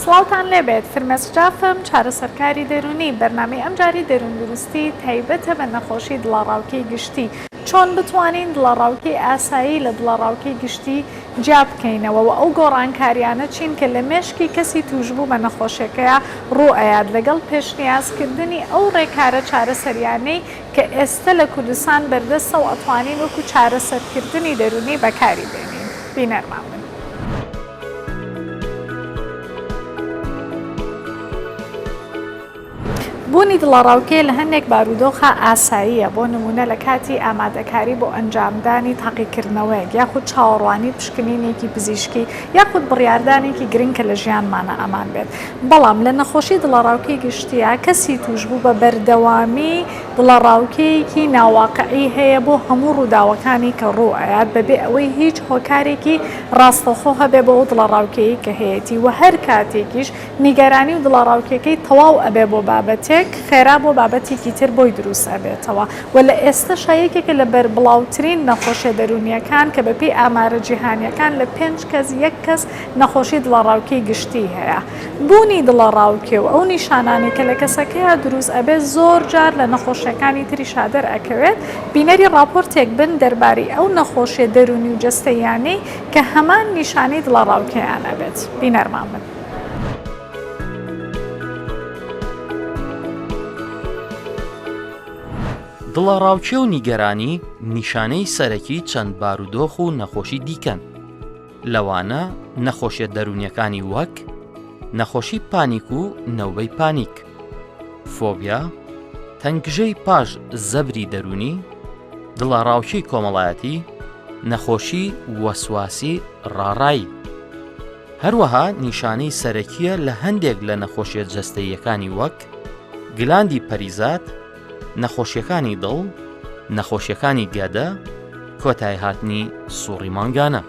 سڵاوتان لێبێت فرمێسجافم چارەسەرکاری دەرونی بەرنامەی ئەمجاری دەروندروستی تایبەتە بە نەخۆشی دڵەڕاوکەی گشتی چۆن بتوانین دڵەڕاوکەی ئاسایی لە دڵەڕاوکەی گشتی جیا بکەینەوە و ئەو گۆڕانکاریانە چین کە لە مێشکی کەسی توشبوو بە نەخۆشیەکەیە ڕوو ئەیاد لەگەڵ پێشنیازکردنی ئەو ڕێکارە چارەسەریانەی کە ئێستا لە کوردستان بەردەستە و ئەتوانین وەکو چارەسەرکردنی دەرونی بەکاری بێنین. بینەرمان بن. بوونی دڵەڕاوکێ لە هەندێک بارودۆخە ئاساییە بۆ نمونە لە کاتی ئامادەکاری بۆ ئەنجامدانی تاقیکردنەوەیەک یاخود چاوەڕوانی پشکنینێکی پزیشکی یاخود بڕیاردانێکی گرنگ کە لە ژیانمانە ئەمان بێت. بەڵام لە نەخۆشی دڵەڕاوکەی گشتیە کەسی توشبوو بە بەردەوامی دڵەڕاوکەیەکی ناواقعی هەیە بۆ هەموو ڕووداوەکانی کە ڕوو ئەیات بەبێ ئەوەی هیچ هۆکارێکی ڕاستەخۆ هەبێ بۆ دڵەڕاوکەیە کە هەیەی و هەر کاتێکیش نیگەرانی و دڵەڕاوکەکەی تەواو ئەبێ بۆ بابەتێک خێرا بۆ بابەتێکی تر بۆی دروست ئەبێتەوە و لە ئێستا شایەکێکە لە بەربڵاوترین نەخۆشیە دەرونیەکان کە بەپێی ئامارە جیهانیەکان لە 5 کەس 1 کەس نەخۆشی دڵەڕاوکەی گشتی هەیە. بوونی دڵەڕاوکێ و ئەو نیشانانی کە لە کەسەکەیە دروست ئەبێت زۆر جار لە نەخۆشیەکانی تریشا دەرئەکەوێت. بینەری راپۆرتێک بن دەربارەی ئەو نەخۆشیە دەرونی و جەستەیانەی کە هەمان نیشانەی دڵەڕاوکەیان ئەبێت. بینەرمان بن. دڵەڕاوکێ و نیگەرانی نیشانەی سەرەکی چەند بارودۆخ و نەخۆشی دیکەن. لەوانە نەخۆشیە دەرونیەکانی وەک نەخۆشی پانیک و نەوبەی پانیک، فۆبیا، تەنگژەی پاش زەبری دەرونی، دڵەڕاوکێی کۆمەڵایەتی، نەخۆشی وەسواسی ڕاڕایی. هەروەها نیشانەی سەرەکیە لە هەندێک لە نەخۆشیە جەستەییەکانی وەک گلاندی پەریزات، نەخۆشیەکانی دڵ، نەخۆشیەکانی گەدە، کۆتای هاتنی سووڕی مانگانە.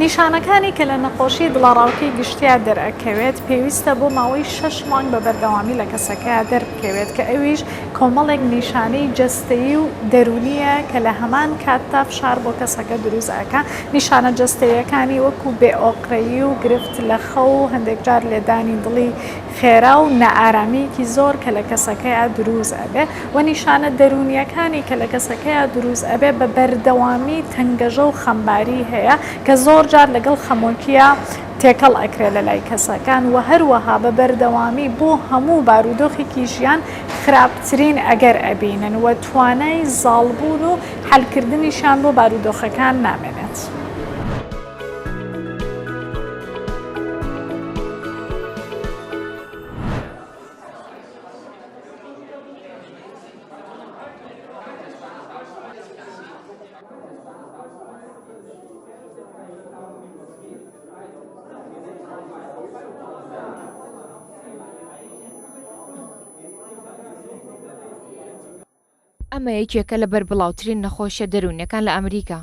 نیشانەکانی کە لە نەخۆشی دڵەڕاوکەی گشتیا دەرئەکەوێت پێویستە بۆ ماوەی 6 مانگ بە بەردەوامی لە کەسەکەیە دەربکەوێت کە ئەویش کۆمەڵێک نیشانەی جەستەیی و دەرونیە کە لە هەمان کاتتا فشار بۆ کەسەکە دروست ئەکات. نیشانە جەستەییەکانی وەکو بێئۆقرەیی و گرفت لە خەو و هەندێک جار لێدانی دڵی خێرا و نەئارامەیەکی زۆر کە لە کەسەکەیە دروست ئەبێ و نیشانە دەرونیەکانی کە لە کەسەکەیە دروست ئەبێ بە بەردەوامی تەنگەژە و خەمباری هەیە کە زۆر جار لەگەڵ خەمۆکیە تێکەڵ ئەکرێت لە لای کەسەکان و هەروەها بە بەردەوامی بۆ هەموو بارودۆخێکی ژیان خراپترین ئەگەر ئەبینن و توانای زاڵبوون و حەلکردنیشان بۆ بارودۆخەکان نامێنێت. ئەمە یەکێکە لە بەربڵاوترین نەخۆشیە دەرونیەکان لە ئەمریکا.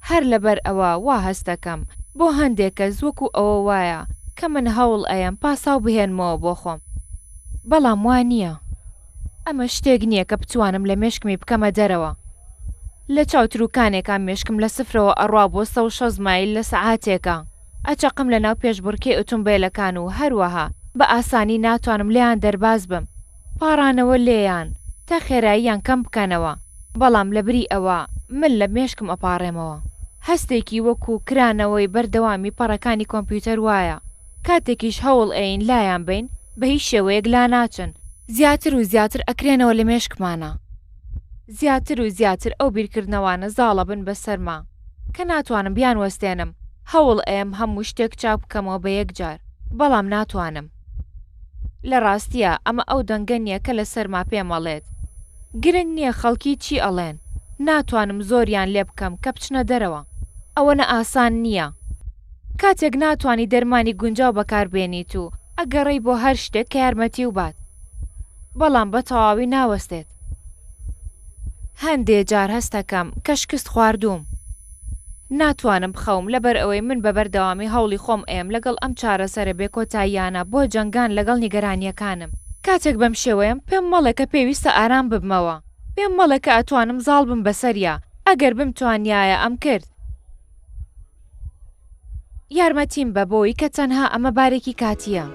هەر لەبەر ئەوە وا هەست دەکەم بۆ هەندێک کەس وەکو ئەوە وایە کە من هەوڵ ئەیەم پاساو بهێنمەوە بۆ خۆم. بەڵام وان نییە. ئەمە شتێک نییە کە بتوانم لە مێشکمی بکەمە دەرەوە. لە چاوتروکانێکان مێشکم لە سفرەوە ئەڕوا بۆ 160 مایل لە سەعاتێکە. ئەچەقم لە ناو پێشبڕکێ ئۆتۆمبیلەکان و هەروەها بە ئاسانی ناتوانم لێیان دەرباز بم. پاڕانەوە لێیان تا خێراییان کەم بکەنەوە. بەڵام لەبری ئەوە من لە مێشکم ئەپارێمەوە. هەستێکی وەکو کرانەوەی بەردەوامی پەڕەکانی کۆمپیوتەر وایە. کاتێکیش هەوڵ ئەین لایان بین بە هیچ شێوەیەک لا ناچن. زیاتر و زیاتر ئەکرێنەوە لە مێشکمانە. زیاتر و زیاتر ئەو بیرکردنەوانە زاڵە بن بەسەرما کە ناتوانم بیان وەستێنم. هەوڵ ئەم هەموو شتێک چاپ بکەمەوە بە یەکجار. بەڵام ناتوانم. لە ڕاستیە ئەمە ئەو دەنگە نییە کە لە سەرما پێمەڵێت. گرنگ نییە خەڵکی چی ئەڵێن. ناتوانم زۆریان لێ بکەم کە بچنە دەرەوە. ئەوە نە ئاسان نییە. کاتێک ناتوانی دەرمانی گونجاو بەکاربێنیت و ئەگەڕێی بۆ هەر شتێک کە یارمەتی و بات. بەڵام بە تەواوی ناوەستێت. هەندێک جار هەستەکەم کە شکست خواردووم. ناتوانم بخەوم لەبەر ئەوەی من بەبەردەوامی هەوڵی خۆم ئێم لەگەڵ ئەم چارەسەرە بێ کۆتاییانە بۆ جەنگان لەگەڵ نیگەرانیەکانم. کاتێک بەم شێوەیەم پێم مەڵێ کە پێویستە ئارام ببمەوە. پێم مەڵێ کە ئەتوانم زاڵ بم بەسەریا ئەگەر بمتوانیایە ئەم کرد. یارمەتیم بە بۆی کە تەنها ئەمە بارێکی کاتیە.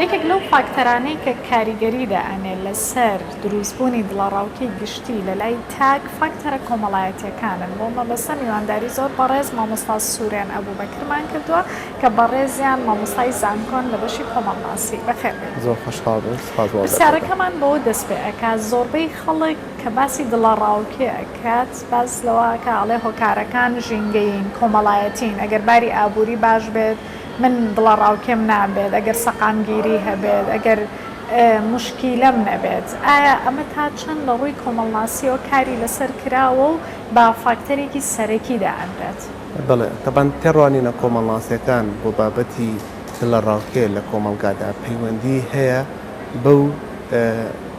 یەکێک لەو فاکتەرانەی کە کاریگەری دەئەنێت لەسەر دروستبوونی دڵەڕاوکەی گشتی لە لای تاک فاکتەرە کۆمەڵایەتیەکانن. بۆ مەبەستە میوانداری زۆر بەڕێز مامۆستا سوورێن ئەبوبەکرمان کردووە کە بەڕێزیان مامۆستای زانکۆن لە بەشی کۆمەڵناسی. بەخێربێت. زۆر خۆشحاڵ بووم. سپاس بۆ پرسیارەکەمان بەوە دەست پێ ئەکات زۆربەی خەڵک کە باسی دڵەڕاوکێ ئەکات باس لەوە کە ئەڵێ هۆکارەکان ژینگەین کۆمەڵایەتین ئەگەر باری ئابووری باش بێت من دڵەڕاوکێم نابێت ئەگەر سەقامگیری هەبێت ئەگەر مشکیلەم نەبێت. ئایا ئەمە تا چەند لە ڕووی کۆمەڵناسیەوە کاری لەسەر کراوە و با فاکتەرێکی سەرەکی دائەنرێت؟ بڵێ تەبەن تێڕوانینە کۆمەڵناسیەکان بۆ بابەتی دڵەڕاوکێ لە کۆمەلگادا پەیوەندی هەیە بەو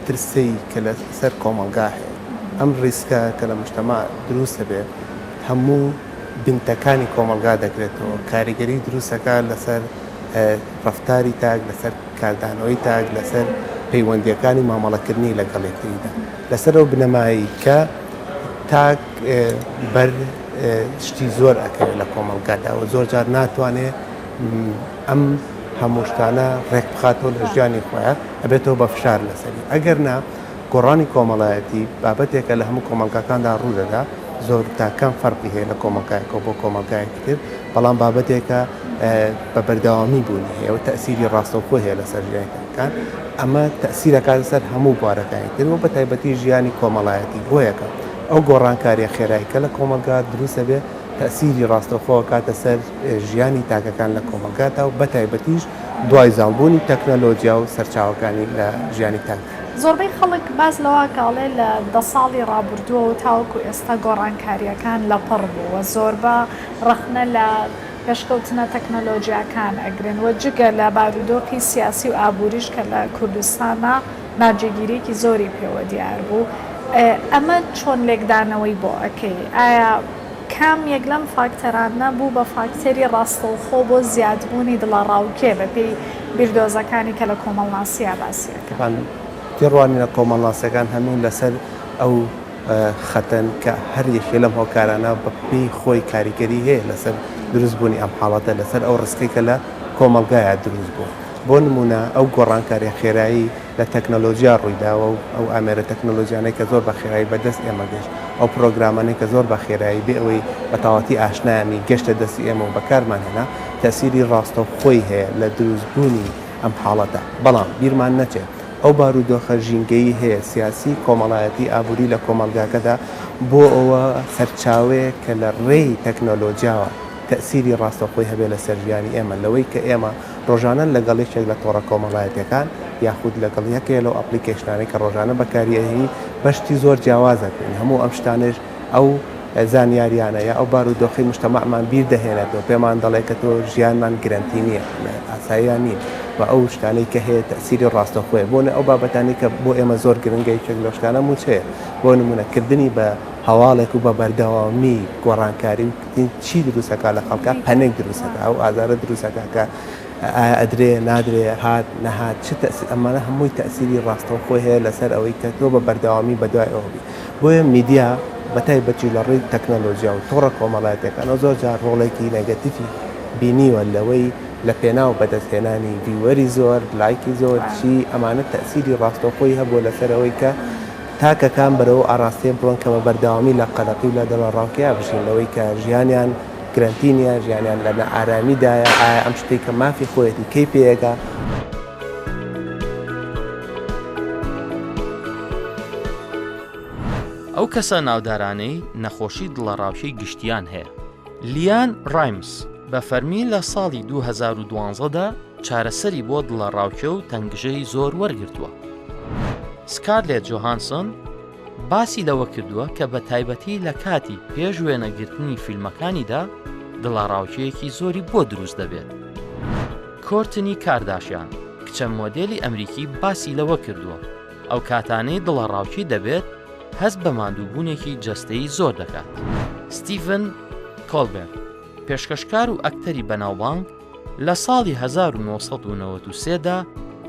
ترسەی کە لەسەر کۆمەلگا هەیە. ئەم ڕیسکە کە لە مجتەمع دروستە بێت هەموو بنتەکانی کۆمەلگا دەکرێتەوە. کاریگەری دروستەکە لەسەر ڕەفتاری تاک، لەسەر کاردانەوەی تاک، لەسەر پەیوەندیەکانی مامەڵەکردنی لەگەڵ یەکتریدا، لەسەر ئەو بنەمایی کە تاک بەر شتی زۆر ئەکەوێت لە کۆمەلگادا و زۆر جار ناتوانێت ئەم هەموو شتانە ڕێک بخاتەوە لە ژیانی خۆیان ئەبێتەوە بە فشار لەسەری. ئەگەر نا گۆڕانی کۆمەڵایەتی بابەتێکە لە هەموو کۆمەلگاکاندا ڕوودەدا زۆر تاکەم فەرقی هەیە لە کۆمەلگایەکە بۆ کۆمەلگایەکی تر، بەڵام بابەتێکە بە بەردەوامی بوونی هەیە و تەسیری ڕاستەوخۆ هەیە لەسەر ژیانەکان. ئەمە تەسیرەکات لەسەر هەموو بوارەکانی تر و بە تایبەتی ژیانی کۆمەڵایەتی. بۆیەکە ئەو گۆڕانکاریە خێراییکە لە کۆمەلگا دروستە بێ تەسیری ڕاستەوخۆ کاتە سەر ژیانی تاکەکان لە کۆمەلگادا و بە تایبەتیش دوای زاڵبوونی تەکنەلۆجیا و سەرچاوەکانی لە ژیانی تاک. زۆربەی خەڵک باز لەوە کاڵێ لە 10 ساڵی ڕابردووە و تاوەکو ئێستا گۆڕانکاریەکان لە پڕ بووە زۆر بە ڕەخنە لە پێشکەوتنە تەکنەلۆجیاکان ئەگرن و جگە لە بارودۆخی سیاسی و ئابووریش کە لە کوردستانە ناجێگیرێکی زۆری پێوە دیار بوو. ئەمە چۆن لێکدانەوەی بۆ ئەەکەی؟ ئایا کام یەک لەم فاکتەرانە بوو بە فاکتەری ڕاستەوخۆ بۆ زیادبوونی دڵەڕاوکێ بە پێی بیردۆزەکانی کە لە کۆمەڵناسیە باسیەکە؟ تێڕوانینە کۆمەڵناسیەکان هەموو لەسەر ئەو خەتەن کە هەر یەکێ لەم هۆکارانە بە پێی خۆی کاریگەری هەیە لەسەر دروستبوونی ئەم حاڵەتە، لەسەر ئەو ڕستەی کە لە کۆمەلگایە دروست بوو. بۆ نمونە ئەو گۆڕانکاری خێرایی لە تەکنەلۆژیا ڕوویداوە و ئەو ئامێرە تەکنەلۆژیانەی کە زۆر بە خێرایی بەدەست ئێمە گەشت، ئەو پرۆگرامانەی کە زۆر بە خێرایی بێ ئەوەی بە تەواوەتی ئاشنایانی گەشتە دەستی ئێمە و بەکارمان هێنا تەسیری ڕاستەوخۆی هەیە لە دروستبوونی ئەم حاڵەتە. بەڵام بیرمان نەچێت ئەو بارودۆخە ژینگەی هەیە سیاسی کۆمەڵایەتی ئابووری لە کۆمەلگاکەدا بۆ ئەوە سەرچاوەیە کە لە ڕێی تەکنەلۆجیاوە تەسیری ڕاستەوخۆی هەبێت لە سەرژیانی ئێمە لەوەی کە ئێمە ڕۆژانە لەگەڵێکێک لە تۆڕە کۆمەڵایەتەکان یاخود لەگەڵ یەکێ لەو ئەپلیکیشنانەی کە ڕۆژانە بەکاریەهی بەشتی زۆر جیاوازەکەین. هەموو ئەم شتانش ئەو زانیاریانە یا ئەو بارودۆخی مجتەمەعمان بیر دەهێنێتەوە، پێمان دەڵێت کە تۆ ژیانمان گرنتی نییە، ئاساییان نین و ئەو شتانەی کە هەیە تەسیری ڕاستەوخۆیە. بۆ ئەو بابەتانی کە بۆ ئێمە زۆر گرنگە یەکێک لەو شتانە موچەیە بۆ نمونەکردنی بە هەواڵێک و بە بەردەوامی گۆڕانکاری و چی دروستەکە لە خەڵکە پەنێک دروستەکە ئەو ئازارە دروستەکە کە ئەدرێ نادرێ هات نەهات چ ئەمانە هەمووی تەسیری ڕاستەوخۆی هەیە لەسەر ئەوەی کە تۆ بە بەردەوامی بەدوای ئەوبی. بۆیە میدیا بەتایبەتی لە ڕێی تەکنەلۆژیا و تۆڕە کۆمەڵایەتەکانەوە زۆر جار ڕۆڵێکی نێگەتیفی بینیوە لەوەی لە پێناو بەدەستهێنانی ڤیوەری زۆر لایکی زۆر چی ئەمانە تەسیری ڕاستەوخۆی هەبوو لەسەرەوەی کە تاکەکان بەرەوە ئاراستێ بڕۆن کە بە بەردەوامی لە قەلەقی و لە دڵەڕاوکەیە بژین لەوەی کە ژیانیان گرنتی نیە، ژیانیان لە نەئارامیدایە. ئایا ئەم شتێک کە مافی خۆیەتی کەی پێیەکە؟ ئەو کەسە ناودارانەی نەخۆشی دڵەڕاوکەی گشتیان هەیە. لیان ڕایمس بە فەرمی لە ساڵی 2012دا چارەسەری بۆ دڵەڕاوکە و تەنگژەی زۆر وەرگرتووە. سکارلێت جۆهانسن باسی لەوە کردووە کە بە تایبەتی لە کاتی پێش وێنەگرتنی فیلمەکانیدا دڵەڕاوکەیەکی زۆری بۆ دروست دەبێت. کۆرتنی کارداشیان کچە مۆدێلی ئەمریکی باسی لەوە کردووە ئەو کاتانەی دڵەڕاوکی دەبێت هەست بە ماندووبوونێکی جەستەیی زۆر دەکات. ستیڤن کۆلبێرت پێشکەشکار و ئەکتەری بەناوبانگ لە ساڵی 1993دا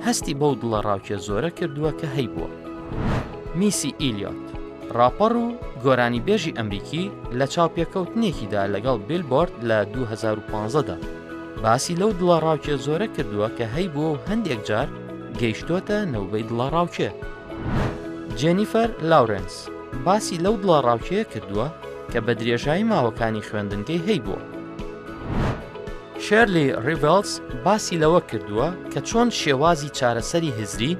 هەستی بەو دڵە ڕاوکێ زۆرە کردووە کە هەی بووە. میسی ئیلیۆت ڕاپەڕ و گۆرانیبێژی ئەمریکی لە چاوپێکەوتنێکیدا لەگەڵ بیلبۆرد لە 2015دا باسی لەو دڵە ڕاوکێ زۆرە کردووە کە هەی بووە و هەندێک جار گەیشتۆتە نەوبەی دڵە ڕاوکێ. جێنیفەر لاورنس باسی لەو دڵە ڕاوکێ کردووە کە بە درێژایی ماوەکانی خوێندنگەی هەی بووە. شێرلی ریڤلز باسی لەوە کردووە کە چۆن شێوازی چارەسەری هزری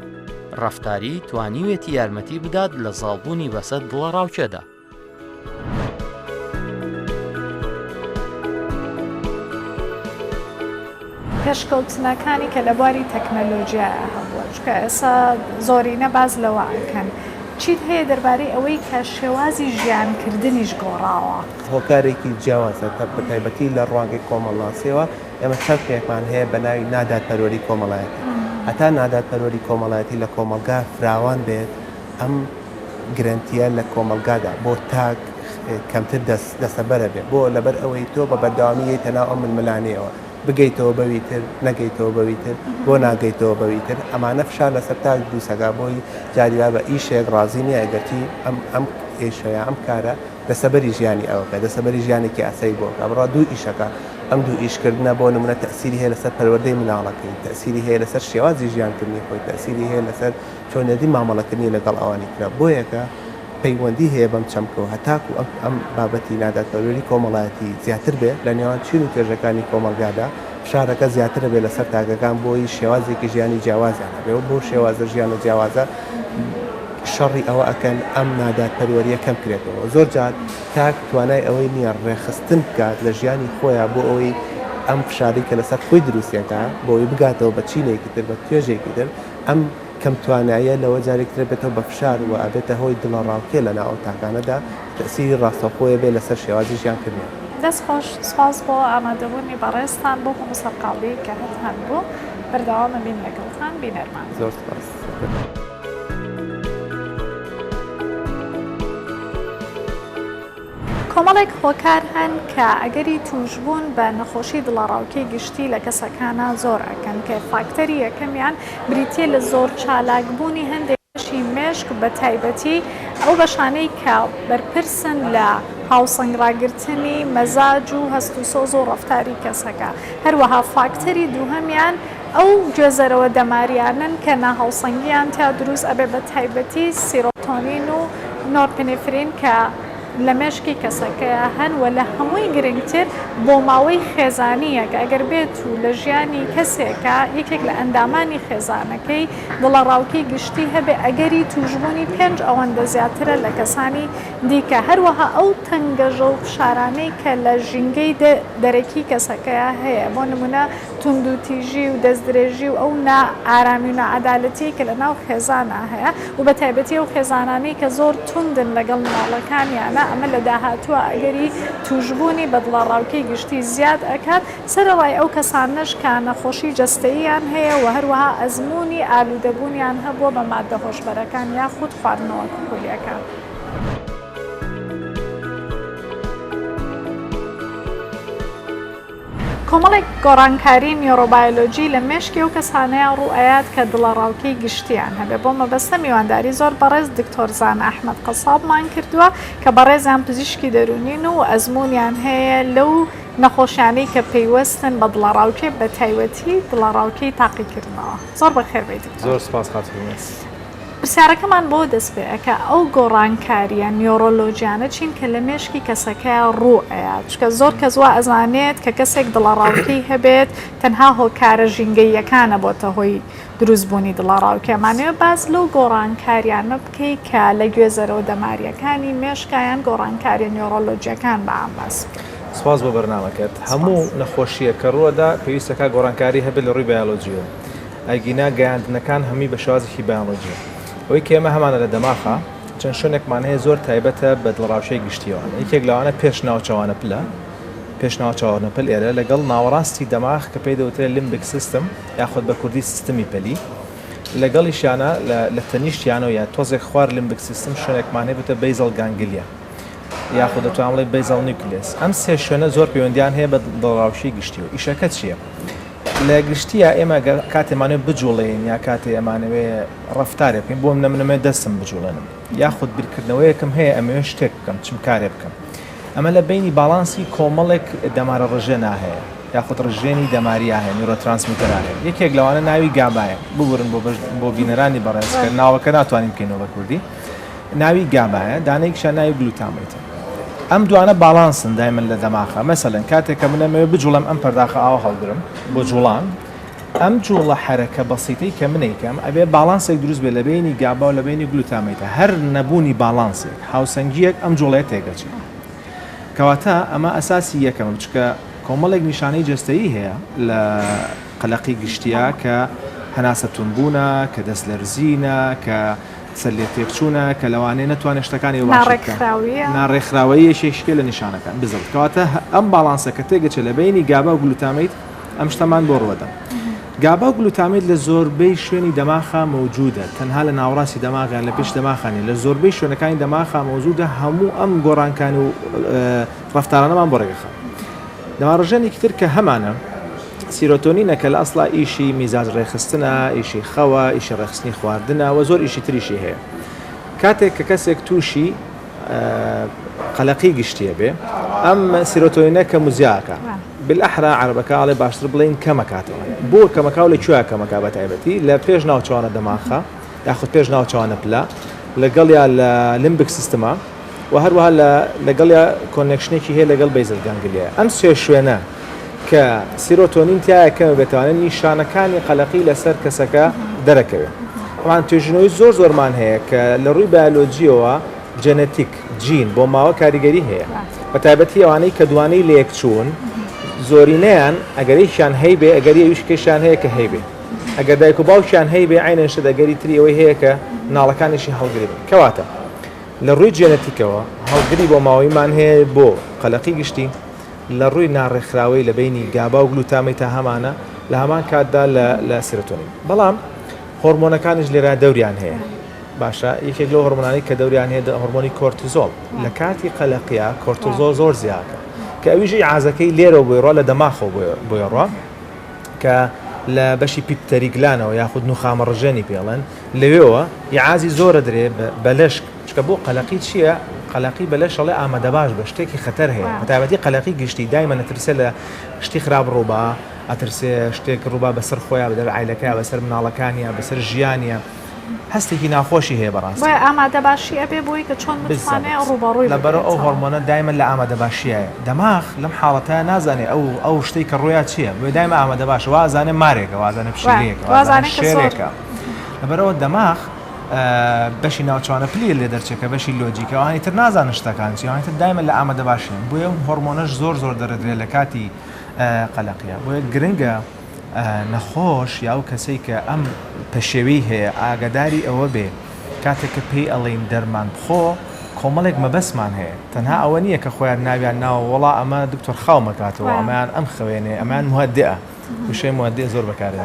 ڕەفتاری توانیوێتی یارمەتی بدات لە زاڵبوونی بەسەر دڵە ڕاوکێدا. پێشکەوتنەکانی کە لە بواری تەکنەلۆژیایە هەبووە چکە ئێستا زۆرینە باز لەوە ئەکەن. چیت هەیە دەربارەی ئەوەی کە شێوازی ژیانکردنیش گۆڕاوە؟ هۆکارێکی جیاوازە بە تایبەتی لە ڕوانگەی کۆمەڵناسیەوە ئێمە چەندێکمان هەیە بە ناوی نادادپەروەری کۆمەڵایەتی. هەتا نادادپەروەری کۆمەڵایەتی لە کۆمەلگا فراوان بێت ئەم گرنتیە لە کۆمەلگادا بۆ تاک کەمتر دەستەبەرە بێت بۆ لەبەر ئەوەی تۆ بە بەردەوامی تەناو ئەم ململانەیەوە بگەیتەوە بەویتر نەگەیتەوە بەویتر بۆ ناگەیتەوە بەویتر ئەمانە فشار لەسەر تاک دووسەگا بۆی جاریوا بە ئیشێک ڕازی نیە ئەگەرتی ئەم ئێشەیە ئەم کارە دەسەبەری ژیانی ئەوەکە دەسەبەری ژیانێکی ئاسایی بۆکە بڕا دوو ئیشەکە ئەم دوو ئیشکردنە بۆ نمونە تەسیری هەیە لەسەر پەروەردەی مناڵەکەی تەسیری هەیە لەسەر شێوازی ژیانکردنی خۆی تەسیری هەیە لەسەر چۆنێتی مامەڵەکردنی لەگەڵ ئەوانی کرا بۆیەکە پەیوەندی هەیە بەم چەمکەوە هەتاکو ئەم بابەتی نادادپەروەری کۆمەڵایەتی زیاتر بێ لە نێوان چین و توێژەکانی کۆمەلگادا فشارەکە زیاترە بێ لەسەر تاگەکان بۆی شێوازێکی ژیانی جیاوازیانە بێ و بۆ شێوازە ژیانە جیاوازە شەڕی ئەوە ئەکەن ئەم نادادپەروەریە کەم کرێتەوە. زۆر جار تاک توانای ئەوەی نییە ڕێخستن بکات لە ژیانی خۆیان بۆ ئەوەی ئەم فشاری کە لەسەر خۆی دروستیەکە بۆی بگاتەوە بە چینێکی تر بە توێژێکی تر ئەم کەم توانایە لەوە جارێکتر بێتەوە بە فشار و ئابێتە هۆی دڵە ڕاوکێ لە ناو تاکانەدا تەسیری ڕاستەوخۆیە بێ لەسەر شێوازی ژیانکردنیە. دەست خۆش سپاس بۆ ئامادەبوونی بەڕێستان بۆ مسەرقاڵی کە هەتان بوو بەردەوامە بین لەگەڵتان بینەرمان. زۆر سپاس. کۆمەڵێک هۆکار هەن کە ئەگەری توشبوون بە نەخۆشی دڵەڕاوکەی گشتی لە کەسەکانە زۆر ئەکەن کە فاکتەری یەکەمیان بریتیە لە زۆر چالاکبوونی هەندێکی مێشک بە تایبەتی ئەو بەشانەی کە بەرپرسن لە هاوسەنگڕاگرتنی مەزاج و هەست و سۆز و ڕەفتاری کەسەکە. هەروەها فاکتەری دووهەمیان ئەو گوێزەرەوە دەماریانن کە ناهاوسەنگیان تا دروست ئەبێ بە تایبەتی سیرۆتۆنین و نۆرپنفرین کە لە مێشکی کەسەکەیە هەن و لە هەمووی گرنگتر بۆ ماوەی خێزانیە کە ئەگەر بێت و لە ژیانی کەسێکە یەکێک لە ئەندامانی خێزانەکەی دڵەڕاوکەی گشتی هەبێ ئەگەری توشبوونی 5 ئەوەندە زیاترە لە کەسانی دیکە. هەروەها ئەو تەنگەژە و فشارانەی کە لە ژینگەی دەرەکی کەسەکەیە هەیە بۆ نمونە توندوتیژی و دەستدرێژی و ئەو نائارامی و نەعەدالەتی کە لە ناو خێزانە هەیە و بە تایبەتی ئەو خێزانانەی کە زۆر توندن لەگەڵ ماڵەکانیانە ئەمە لە داهاتووە ئەگەری توشبوونی بە دڵەڕاوکەی گشتی زیاد ئەکات سەرەوای ئەو کەسانەش کە نەخۆشی جەستەییان هەیە و هەروەها ئەزمموی ئالوودەبوونیان هەبووە بە مادە هۆشبەرەکان یاخود خواردنەوە کولیەکان. کۆمەڵێک گۆڕانکاری نیۆڕۆبایۆلۆجی لە مێشکی ئەو کەسانەیە ڕوئەیات کە دڵەڕاوکەی گشتیان هەبێ. بۆ مەبەستە میوانداری زۆر بەڕێز دکتۆر زان ئەحمەد قەسابمان کردووە کە بەڕێزیان پزیشکی دەرونین و ئەزممویان هەیە لەو نەخۆشیانەی کە پێیوەستن بە دڵەڕاوکەی بە تایبەتی دڵەڕاوکەی تاقیکردنەوە. زۆر بەخێر بیت. زۆر سپاس خاتونە. پرسیارەکەمان بۆ دەست پێەکە ئەو گۆڕانکاریە نیۆڕۆلۆجیانە چین کە لە مێشکی کەسەکەیە ڕوئەیە چکە زۆر کەس وا ئەزانێت کە کەسێک دڵەڕاوکەی هەبێت تەنها هۆکارە ژینگەییەکانە بۆتە هۆی دروستبوونی دڵەڕاوکەمانەوە باز لەو گۆڕانکاریانە بکەی کە لە گوێزەرەوە دەماریەکانی مێشکایان گۆڕانکاریە نیۆڕۆلۆجیەکان بە ئاماس. سپاس بۆ بەرنامەکەت. هەموو نەخۆشیە کە ڕووەدا پێویستەکە گۆڕانکاری هەبێت لە ڕووی بایۆلۆجیەوە. ئەگینا گەیاندنەکان هەمی بە شێوازێکی بایۆلۆجیە. ئەوەی کە ئێمە هەمانە لە دەماخە چەند شوێنێکمان هەیە زۆر تایبەتە بە دڵڕاوشەی گشتیەوە. یەکێک لەوانە پێش ناوچەوانە پلە پێش ناوچەوانە پل ئێرە لەگەڵ ناوەڕاستی دەماغ کە پێی دەوترێت لیمبیک سیستم یاخود بە کوردی سیستمی پەلی لەگەڵیشیانە لە تەنیشتیانەوە یا تۆزێک خوار لیمبیک سیستم شوێنێکمان هەیە بێتە بەیزەڵ گانگلیا یاخود دەتوانم بڵێ بەیزەڵ نیوکلیس. ئەم سێ شوێنە زۆر پەیوەندیان هەیە بە دڵڕاوشەی گشتیەوە. ئیشەکە چییە؟ لە گشتیە ئێمە کاتێمانێت بجوڵێن یا کاتێ ئەمانەوێ ڕفتارێ بکەین بۆ نەمنەمێ دەستم بجوڵێنم یاخود بیرکردنەوەیەکم هەیە ئەمەوێ شتێک بکەم چم کارێ بکەم ئەمە لە بینی باڵانسی کۆمەڵێک دەمارە ڕژێ ناهەیە یاخود ڕژێنی دەماریە هەیە نیورۆترانسمیتەرە هەیە یەکێک لەوانە ناوی گابایە ببورن بۆ بینەرانی بەڕێزکە ناوەکە ناتوانین بکەینەوە بە کوردی ناوی گابایە دانەیەکیشان ناوی گلوتامێتە ئەم دوانە باڵانسن دایمەن لە دەماخە مەسەلەن کاتێک کە منەمەوێ بجوڵم ئەم پەرداخە ئاوا هەڵگرم بۆ جوڵان ئەم جوڵە حرەکە بەسیتەی کە منیکەم ئەبێ باڵانسێک دروست بێ لە بینی گابا و لە بینی گلوتامێتە هەر نەبوونی باڵانسێک هاوسەنگیەک ئەم جوڵەیە تێگەچێت کەواتە ئەمە ئەساسی یەکەم چکە کۆمەڵێک نیشانەی جەستەیی هەیە لە قەلەقی گشتیا کە هەناسە تونبوونە کە دەست لەرزینە کە سەر لێ تێکچوونە کە لەوانەیە نەتوانێت شتەکانی ناڕێکخراوەیە شێشکێ لە نیشانەکان بزڵ کەواتە ئەم باڵانسە کە تێگەچێت لە بینی گابا و گلوتامێت ئەم شتەمان بۆ ڕوەدەن گابا و گلوتامێت لە زۆربەی شوێنی دەماخە موجودە تەنها لە ناوڕاستی دەماغیان لە پێش دەماخانی لە زۆربەی شوێنەکانی دەماخە موجودە هەموو ئەم گۆڕانکانی و ڕەفتارانەمان بۆ ڕێگەخە دەماڕژێنێکی تر کە هەمانە سیرۆتۆنینە کە لە ئەسڵا ئیشی میزاج ڕێخستنە ئیشی خەوە ئیشی ڕێخستنی خواردنە و زۆر ئیشی تریشی هەیە کاتێک کە کەسێک تووشی قەلەقی گشتیە بێ ئەم سیرۆتۆنینە کە موزیاکە بالأحرى عربەکەڵێ باشتر بڵین کەمەکاتەوە بۆ کەمەکاو لە کوێ کەمەکە بە تایبەتی لە پێش ناوچوانە دەماخە یاخود پێش ناوچوانە پلە لەگەڵیا لە لیمبیک سیستەما و هەروەها لەگەڵیا کۆنێکشنێکی هەیە لەگەڵ بەیزل گانگلیە ئەم سێ شوێنە کە سیرۆتۆنین تایە کەمە بێتوانێت نیشانەکانی قەلەقی لەسەر کەسەکە دەرەکەوێت ئەمان توێژنەوەی زۆرمان هەیە کە لە ڕووی بایۆلۆجیەوە جەنەتیک جین بۆ ماوە کاریگەری هەیە بە تایبەتی ئەوانەی کە دوانەی لێکچوون زۆرینەیان ئەگەریشیان هەی بێ ئەگەری ئەویشکێشیان هەیە کە هەی بێ ئەگەر دایک و باوکیان هەی بێ عینەشە دەگەری تری ئەوەی هەیە کە ناڵەکانیشی هەڵگری بن کەواتە لە ڕووی جێنەتیکەوە هەڵگری بۆ ماوەیمان هەیە بۆ قەلەقی گشتی لە ڕووی ناڕێکخراوەی لە بینی گابا و گلوتامێت تا هەمانە لە هەمان کاتدا لە سیرۆتۆنین بەڵام هۆرمۆنەکانیش لێرە دەوریان هەیە باشە یەکێک لەو هۆرمۆنانی کە دەوریان هەیە هۆرمۆنی کۆرتیزۆڵ لە کاتی قەلەقیە کۆرتیزۆڵ زۆر زیاتە کە ئەویژی عازەکەی لێرەوە بۆی ڕۆ لە دەماخەوە بۆی ڕۆ کە لە بەشی پیپتەریگلانەوە یاخود نوخامە ڕژێنی پێڵێن لەوێەوە یعازی زۆرە درێ بەلەشک چکە بۆ قەلەقی چییە؟ قەلەقی بەلەشەڵێ ئامادە باش بە شتێکی خەتەر هەیە بەتایبەتی قەلەقی گشتی دایمە نەترسێ لە شتی خراپ ڕووبا ئەترسێ شتێک ڕووبا بەسەر خۆیان بەدەر عیلەکە بەسەر مناڵەکانیە بەسەر ژیانیە هەستێکی ناخۆشی هەیە بەڕاستی ئامادە باشی ئەبێ بۆی کە چۆن بتوانێت ڕووبەڕووی لەبەر ئەو هۆرمۆنە دایمە لە ئامادە باشیایە دەماغ لەم حاڵەتە نازانێ ئەو شتەی کە ڕۆیا چییە بۆ دایمە ئامادە باش وازانێ مارێکە وازانە پشیلەیەکە شێرێکە لەبەرەوە دەماغ بەشی ناوچوانە پلی لێ دەرچێکە بەشی لۆجیکە ئەوانی تر نازانن شتەکان چی ئەوانی تر دایمە لە ئامادە باشن بۆیە هۆرمۆنەش زۆر دەرەدرێت لە کاتی قەلەقیە بۆیە گرنگە نەخۆش یا ئەو کەسەی کە ئەم پەشێوی هەیە ئاگاداری ئەوە بێ کاتێک کە پێی ئەڵێن دەرمان بخۆ کۆمەڵێک مەبەسمان هەیە تەنها ئەوە نییە کە خۆیان ناویان ناوە وەڵا ئەمە دکتۆر خاومەکاتەوە ئەمان ئەم خوێنێ ئەمان مهدەیە وشەی مودێ زۆر بەکارێن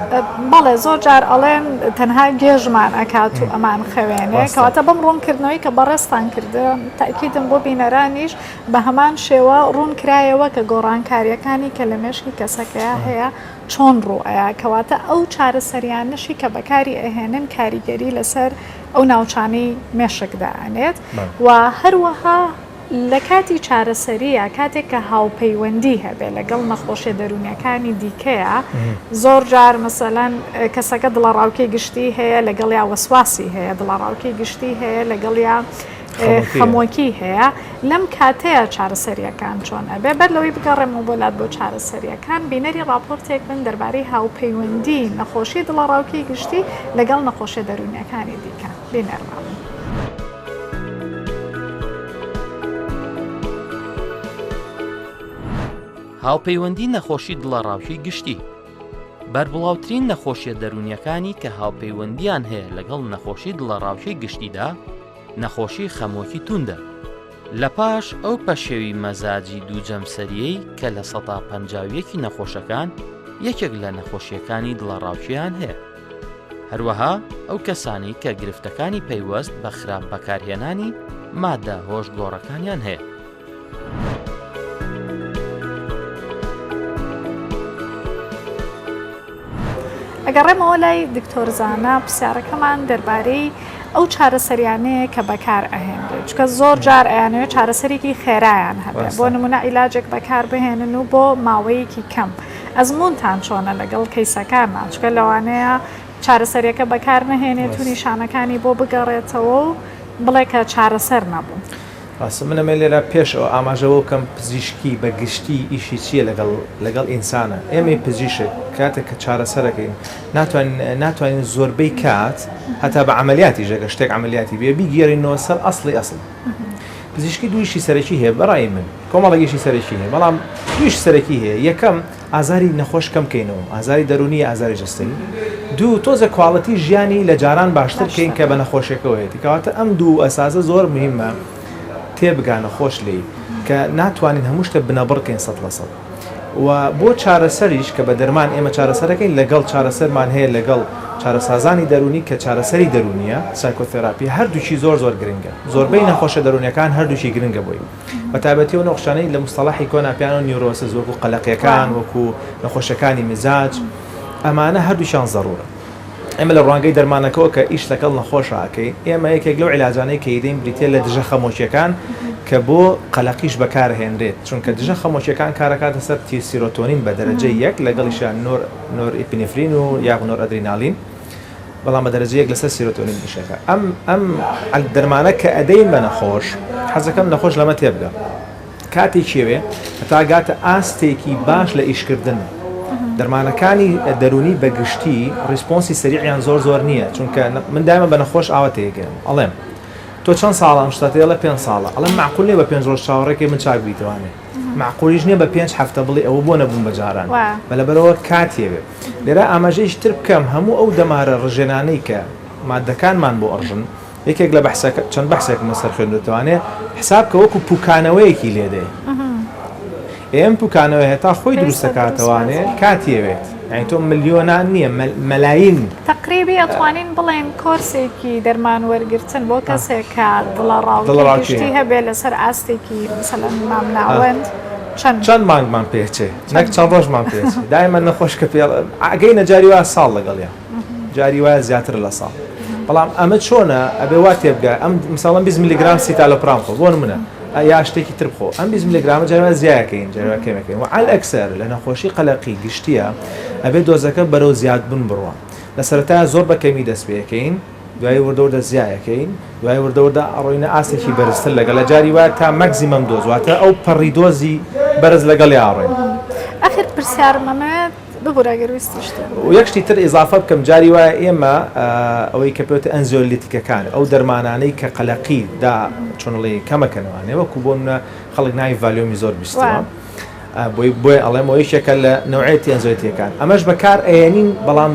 بەڵێ زۆر جار ئەڵێن تەنها گێژمان ئەکات و ئەمان خوێنێ کەواتە بەم ڕوونکردنەوەی کە بەڕێستان کردە تاکیدم بۆ بینەرانیش بە هەمان شێوە ڕوون کرایەوە کە گۆڕانکاریەکانی کە لە مێشکی کەسەکەیە هەیە چۆن ڕوئەیە کەواتە ئەو چارەسەریانشی کە بەکاری ئەهێنن کاریگەری لەسەر ئەو ناوچانەی مێشکدانێت و هەروەها لە کاتی چارەسەریە کاتێک کە هاوپەیوەندی هەبێ لەگەڵ نەخۆشیە دەرونیەکانی دیکەیە زۆر جار مەسەلەن کەسەکە دڵەڕاوکەی گشتی هەیە لەگەڵ یا وەسواسی هەیە دڵەڕاوکەی گشتی هەیە لەگەڵ یا خەمۆکی هەیە لەم کاتەیە چارەسەریەکان چۆن ئەبێ بەر لەوەی بگەڕێمەوە بۆلات بۆ چارەسەریەکان بینەری راپۆرتێک بن دەربارەی هاوپەیوەندی نەخۆشی دڵەڕاوکەی گشتی لەگەڵ نەخۆشیە دەرونیەکانی دیکە بینەرمان. هاوپەیوەندی نەخۆشی دڵەڕاوکی گشتی بەربڵاوترین نەخۆشیە دەرونیەکانی کە هاوپەیوەندیان هەیە لەگەڵ نەخۆشی دڵەڕاوکی گشتیدا نەخۆشی خەمۆکی توندە لە پاش ئەو پەشێوی مەزاجی دووجەمسەریەی کە لە 150 نەخۆشەکان یەکێک لە نەخۆشیەکانی دڵەڕاوکیان هەیە هەروەها ئەو کەسانی کە گرفتەکانی پەیوەست بە خراپ بەکارهێنانی مادە هۆشگۆڕەکانیان هەیە ئەگەڕێمەوە لای دکتۆرزانە پرسیارەکەمان دەربارەی ئەو چارەسەریانەیە کە بەکار ئەهێنرێت چکە زۆر جار ئەیانەوێت چارەسەرێکی خێرایان هەبێت بۆ نمونە عیلاجێک بەکار بهێنن و بۆ ماوەیەکی کەم ئەزمونتان چۆنە لەگەڵ کەیسەکانمان چکە لەوانەیە چارەسەریەکە بەکار نەهێنێت و نیشانەکانی بۆ بگەڕێتەوە و بڵێ کە چارەسەر نەبوو. ڕاستە منەمە لێرە پێشەوە ئاماژەوە کەم پزیشکی بە گشتی ئیشی چییە لەگەڵ ئینسانە ئێمە پزیشک کاتێک کە چارەسەرەکەین ناتوانین زۆربەی کات هەتا بە عملیاتی ژەگە شتێک عملیاتی بێ بیگەێڕینەوە سەر ئەسڵی ئەسڵ. پزیشکی دویشی سەرەکی هەیە بەڕای من کۆمەڵێکیشی سەرەکی هەیە بەڵام دویش سەرەکی هەیە یەکەم ئازاری نەخۆش کەم بکەینەوە ئازاری دەرونی ئازاری جستەی دوو تۆزە کواڵەتی ژیانی لە جاران باشتر بکەین کە بە نەخۆشیەکەوەیەتی کەواتە ئەم دوو ئەساسە زۆر مهمە تێبگانە خۆش لی کە ناتوانین هەموو شتە بنەبڕکەین 100%. و بۆ چارەسەریش کە بە دەرمان ئێمە چارەسەرەکەین لەگەڵ چارەسەرمان هەیە لەگەڵ چارەسازانی دەرونی کە چارەسەری دەرونیە سایکۆتێراپی هەردووچی زۆر گرنگە زۆربەی نەخۆشە دەرونیەکان هەردووچی گرنگە بۆی بە تایبەتی و نەخشانەی لە مستەڵاحی کۆناپیان و نیورۆسز وەکو قەلەقیەکان وەکو نەخۆشەکانی مزاج ئەمانە هەردووشیان زەڕورە. ئێمە لە ڕوانگەی دەرمانەکەەوە کە ئیش لەگەڵ نەخۆشەکەی ئێمە یەکێک لەو عیلاجانەی کە دەین بریتێ لە دژە خەمۆشیەکان کە بۆ قەلەقیش بەکارهێنرێت چونکە دژە خەمۆشیەکان کارەکاتە سەر تیرسیرۆتۆنین بە دەرەجەی یەک لەگەڵیشان نۆر ئیپینفرین و یا نۆر ئەدرینالین بەڵام بە دەرەجەیەک لەسەر سیرۆتۆنین دیشەکە ئەم دەرمانە کە ئەدەین بە نەخۆش حەزەکەم نەخۆش لەمە تێبگە کاتێکیوێ هەتا گاتە ئاستێکی باش لە ئیشکردن دەرمانەکانی دەرونی بەگشتی ڕیسپۆنسی سەریعیان زۆر نییە چونکە من دایمە بە نەخۆش ئاواتەیەگەم ئەڵێم تۆ چەند ساڵە شتاتێ لە 5 ساڵە ئەڵێم معقول نیە بە 5 ڕۆژ چاوەڕێکی من چاک بیتوانێت معقولیش نییە بە 5 هەفتە بڵێ ئەوە بۆ نەبوون بەجاران بەلەبەرەوە کاتێوێ لێرە ئاماژەیش تر بکەم هەموو ئەو دەمارە ڕژێنانەی کە مادەکانمان بۆ ئەڕژن یەکێک لە چەند بەحسێک مەسەر خوێن دەتوانێت حساب کە وەکو پوکانەوەیەکی لێدێ ئێم پوکانەوە هێتا خۆی دروستەکاتەوانێ کاتیەوێت یعنی تۆ ملیۆنان نییە مەلاین تقریبی ئەتوانین بڵێن کۆرسێکی دەرمان وەرگرتن بۆ کەسێک کە دڵەڕاوگشتی هەبێ لەسەر ئاستێکی مثلەن مامناوەند چەند مانگمان پێچێ نەک چەند ڕۆژمان پێچ دایمە نەخۆش کە پێ ئەگەی نەجاری وایە ساڵ لەگەڵیان جاری وایە زیاتر لە ساڵ بەڵام ئەمە چۆنە ئەبێ وا تێبگە ئەم مثاڵەن 20 میلیگرام سیتالۆپرام خۆ بۆ نمونە یا شتێکی تر بخۆ ئەم 20 میلیگرامە جارێ زیایەکەین جارێ کەمەکەین و عەلئەکسەر لە نەخۆشی قەلەقی گشتیە ئەبێ دۆزەکە بەرەو زیادبوون بڕوە لە سەرەتایە زۆر بە کەمی دەست پێەکەین دوای وردەوردە زیایەکەین دوای وردەوردە ئەڕۆینە ئاستێکی بەرزتر لەگەڵ لە جاری وایە تا مەکزیمەم دۆزواتە ئەو پەڕی دۆزی بەرز لەگەڵ یاڕێن ئەخر پرسیارمەمەوێت ببوورەگەرویستیشتە و یەکشتی تر ئیزافە بکەم جاری وایە ئێمە ئەوەی کە پێوتە ئەنزۆلیتیکەکان ئەو دەرمانانەی کە قەلەقی دا چۆنڵی کەمەکەنەوانێ وەکو بۆ منە خەڵک ناوی ڤالیۆمی زۆر بیستەوە بۆی ئەڵێمەوە یەکێکە لە نەوعەتی ئەنزۆلیتیەکان ئەمەش بەکار ئەێنین بەڵام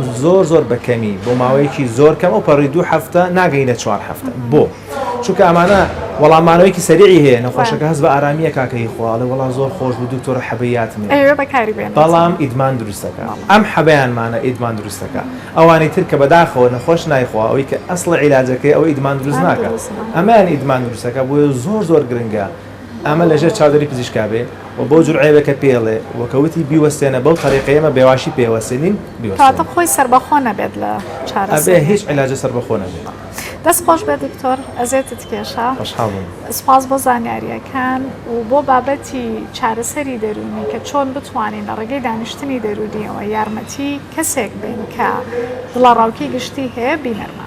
زۆر بەکەمی بۆ ماوەیەکی زۆر کەم و پەڕی 2 هەفتە ناگەینە 4 هەفتە بۆ چونکە ئەمانە وەڵامانەوەیکی سەریعی هەیە نەخۆشەکە هەست بە ئارامیە کاکەی خواڵێ وەڵام زۆر خۆش بوو دکتۆرە حەبەیاتمێ بەڵام ئیدمان دروستەکە ئەم حەبەیانمانە ئیدمان دروستەکە ئەوانەی تر کە بەداخەوە نەخۆش نایخوا ئەوەی کە ئەسڵە عیلاجەکەی ئەوە ئیدمان دروست ناکە ئەمان ئیدمان دروستەکە بۆیە زۆر گرنگە ئەمە لەژێر چاودەری پزیشکا بێ و بۆ جورعێبەکە پێڵێ وەکەوتی بیوەستێنە بەو طریقەیەمە بێواشی پێوەستێنین کاتە خۆی سەربەخۆ نەبێت لە ئەبێ هیچ عیلاجە سەربەخۆ نەبێت. دەست خۆش بێ دکتۆر ئەزێتت کێشە سپاس بۆ زانیاریەکان و بۆ بابەتی چارەسەری دەرونی کە چۆن بتوانین لە ڕێگەی دانیشتنی دەرونیەوە یارمەتی کەسێک بین کە دڵەڕاوکی گشتی هەیە بینەرمان.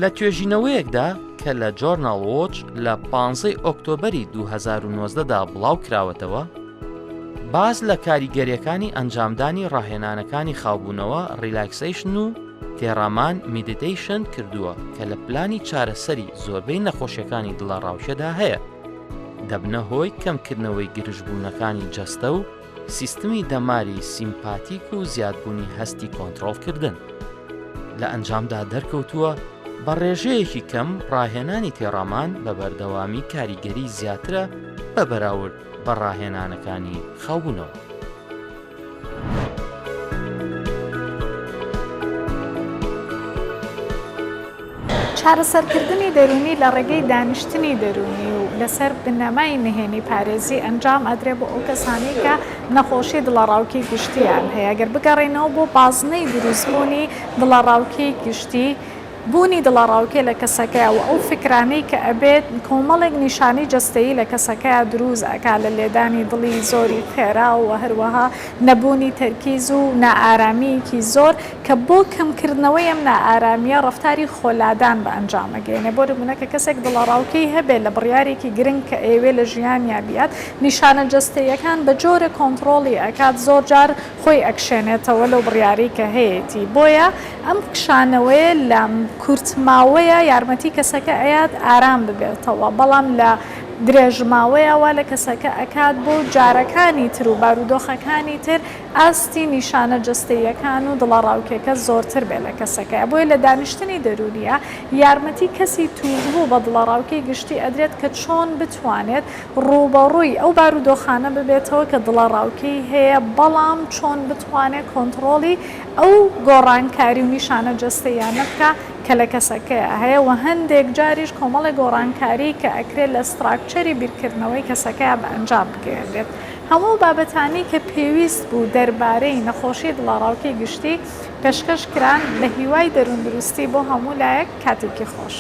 لە توێژینەوەیەکدا کە لە جۆرنال وۆچ لە 15 ئۆکتۆبەری 2019دا بڵاو کراوەتەوە باز لە کاریگەریەکانی ئەنجامدانی ڕاهێنانەکانی خاوبوونەوە ریلاکسیشن و تێڕامان میدیتیشن کردووە کە لە پلانی چارەسەری زۆربەی نەخۆشیەکانی دڵەڕاوچەدا هەیە دەبنە هۆی کەمکردنەوەی گرژبوونەکانی جەستە و سیستمی دەماری سیمپاتیک و زیادبوونی هەستی کۆنتڕۆڵکردن لە ئەنجامدا دەرکەوتووە بە ڕێژەیەکی کەم ڕاهێنانی تێڕامان بە بەردەوامی کاریگەری زیاترە بە بەراورد بە ڕاهێنانەکانی خاوبوونەوە. چارەسەرکردنی دەرونی لە ڕێگەی دانیشتنی دەرونی و لەسەر بنەمای نهێنی پارێزی ئەنجام ئەدرێ بۆ ئەو کەسانی کە نەخۆشی دڵەڕاوکی گشتیان هەیە ئەگەر بگەڕێنەوە بۆ بازنەی دروستبوونی دڵەڕاوکی گشتی بوونی دڵەڕاوکێ لە کەسەکەی و ئەو فکرانەی کە ئەبێت کۆمەڵێک نیشانی جەستەیی لە کەسەکەی دروست ئەکا لە لێدانی دڵی زۆری خێرا و هەروەها نەبوونی تەرکیز و نائارامیەکی زۆر کە بۆ کەمکردنەوەی ئەم نائارامیە ڕەفتاری خۆلادان بە ئەنجامەگەێنێ بۆ نمونەکە کەسێک دڵەڕاوکەی هەبێت لە بڕیارێکی گرنگ کە ئێوێ لە ژیانیا بیات نیشانە جەستەیەکان بە جۆرە کۆنتترۆڵی ئەکات زۆر جار خۆی ئەکشێنێتەوە لەو بڕیاری کە هەیەی بۆیە ئەم کشانەوەی لە کورتماوەیە یارمەتی کەسەکە ئەیات ئارام ببێتەوە بەڵام لە درێژماوەیەوە لە کەسەکە ئەکات بۆ جارەکانی تر و بارودۆخەکانی تر ئاستی نیشانە جەستەیەکان و دڵەڕاوکێکە زۆرتر بێ لە کەسەکە بۆیە لە دانیشتنی دەرونیە یارمەتی کەسی تووبوو بە دڵەڕاوکەی گشتی ئەدرێت کە چۆن بتوانێت ڕوبەڕووی ئەو بارودۆخانە ببێتەوە کە دڵەڕاوکەی هەیە بەڵام چۆن بتوانێت کۆنتترۆڵی ئەو گۆڕانکاری و نیشانە جەستەیانە بکە کە لە کەسەکەی هەیە و هەندێک جاریش کۆمەڵی گۆڕانکاری کە ئەکرێت لە ستراکچەری بیرکردنەوەی کەسەکەی بە ئەنجام بگێنرێت هەموو بابەتانی کە پێویست بوو دەربارەی نەخۆشی دڵەڕاوکەی گشتی پێشکەش کران لە هیوای دەروندروستی بۆ هەموو لایەک کاتێکی خۆش.